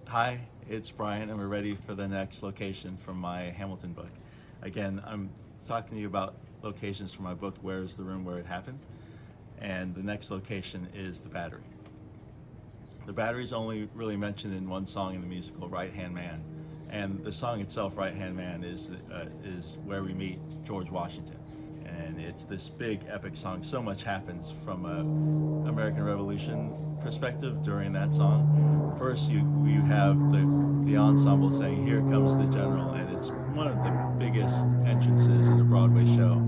Hi, it's Bryan, and we're ready for the next location from my Hamilton book. Again, I'm talking to you about locations from my book, Where's the Room Where It Happened? And the next location is the Battery. The Battery is only really mentioned in one song in the musical, Right Hand Man. And the song itself, Right Hand Man, is where we meet George Washington. And it's this big epic song. So much happens from a American Revolution perspective during that song. First, you have the ensemble saying, "Here comes the general," and it's one of the biggest entrances in a Broadway show.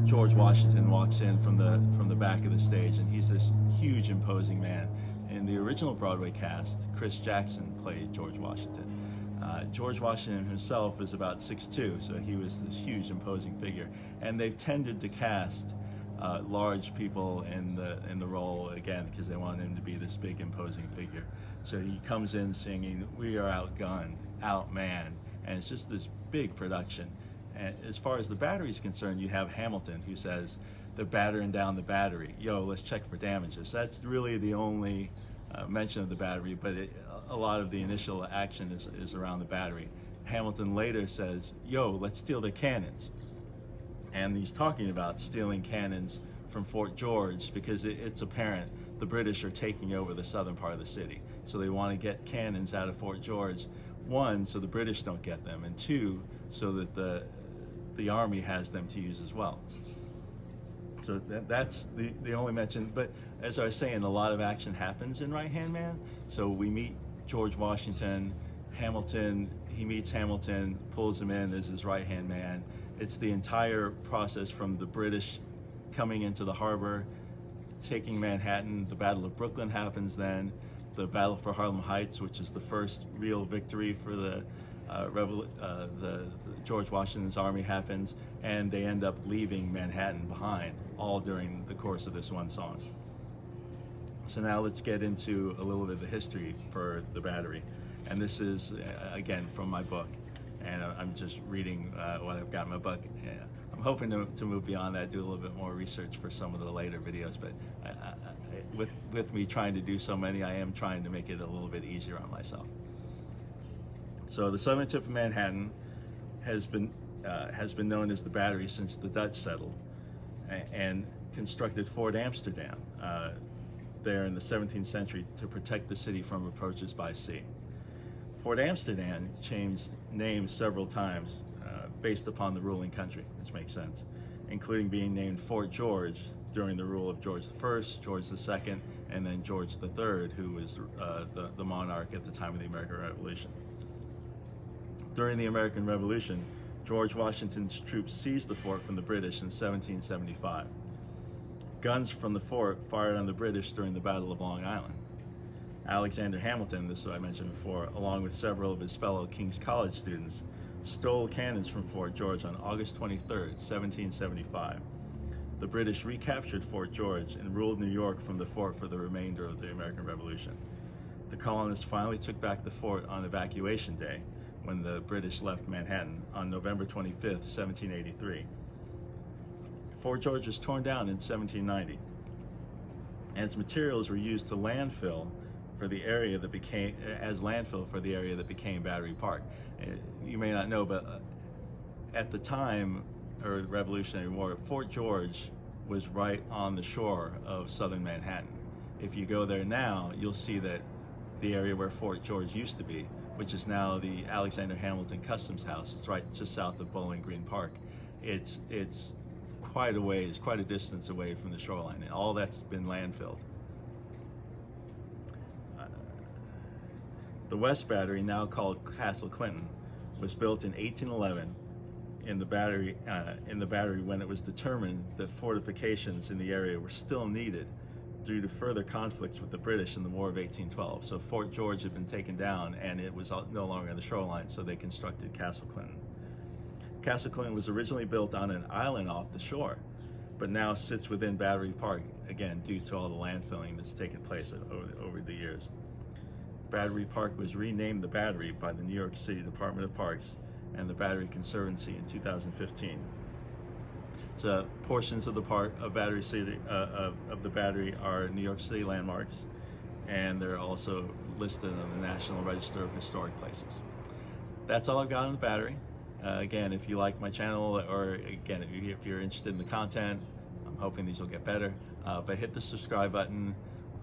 George Washington walks in from the back of the stage, and he's this huge, imposing man. In the original Broadway cast, Chris Jackson played George Washington. George Washington himself is about 6'2", so he was this huge, imposing figure. And they've tended to cast large people in the role again because they want him to be this big, imposing figure. So he comes in singing, "We are outgunned, outmanned," and it's just this big production. And as far as the Battery's concerned, you have Hamilton who says, "They're battering down the Battery. Yo, let's check for damages." That's really the only mention of the Battery, but a lot of the initial action is around the Battery. Hamilton later says, "Yo, let's steal their cannons." And he's talking about stealing cannons from Fort George because it's apparent the British are taking over the southern part of the city. So they want to get cannons out of Fort George, one, so the British don't get them, and two, so that the army has them to use as well. So that's the only mention. But as I was saying, a lot of action happens in Right Hand Man. So we meet George Washington, Hamilton, he meets Hamilton, pulls him in as his right hand man. It's the entire process from the British coming into the harbor, taking Manhattan. The Battle of Brooklyn happens then. The Battle for Harlem Heights, which is the first real victory for the George Washington's army, happens, and they end up leaving Manhattan behind, all during the course of this one song. So now let's get into a little bit of the history for the Battery. And this is, again, from my book. And I'm just reading what I've got in my book. I'm hoping to move beyond that, do a little bit more research for some of the later videos. But with me trying to do so many, I am trying to make it a little bit easier on myself. So the southern tip of Manhattan has been known as the Battery since the Dutch settled and constructed Fort Amsterdam there in the 17th century to protect the city from approaches by sea. Fort Amsterdam changed names several times based upon the ruling country, which makes sense, including being named Fort George during the rule of George I, George II, and then George III, who was the monarch at the time of the American Revolution. During the American Revolution, George Washington's troops seized the fort from the British in 1775. Guns from the fort fired on the British during the Battle of Long Island. Alexander Hamilton, this is what I mentioned before, along with several of his fellow King's College students, stole cannons from Fort George on August 23, 1775. The British recaptured Fort George and ruled New York from the fort for the remainder of the American Revolution. The colonists finally took back the fort on Evacuation Day, when the British left Manhattan on November 25, 1783. Fort George was torn down in 1790, and its materials were used to landfill for the area that became Battery Park. You may not know, but at the time of the Revolutionary War, Fort George was right on the shore of southern Manhattan. If you go there now, you'll see that the area where Fort George used to be, which is now the Alexander Hamilton Customs House, it's right just south of Bowling Green Park. It's quite a ways, quite a distance away from the shoreline, and all that's been landfilled. The West Battery, now called Castle Clinton, was built in 1811 in the Battery when it was determined that fortifications in the area were still needed due to further conflicts with the British in the War of 1812. So Fort George had been taken down and it was no longer on the shoreline, so they constructed Castle Clinton. Castle Clinton was originally built on an island off the shore, but now sits within Battery Park, again, due to all the landfilling that's taken place over the years. Battery Park was renamed the Battery by the New York City Department of Parks and the Battery Conservancy in 2015. Portions of the park of Battery City of the Battery are New York City landmarks, and they're also listed on the National Register of Historic Places. That's all I've got on the battery. Again, if you like my channel, or again, if you're interested in the content, I'm hoping these will get better, but hit the subscribe button.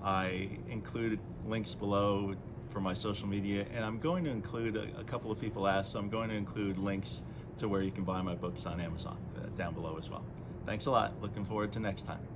I included links below for my social media, and I'm going to include, a couple of people asked, so I'm going to include links to where you can buy my books on Amazon down below as well. Thanks a lot. Looking forward to next time.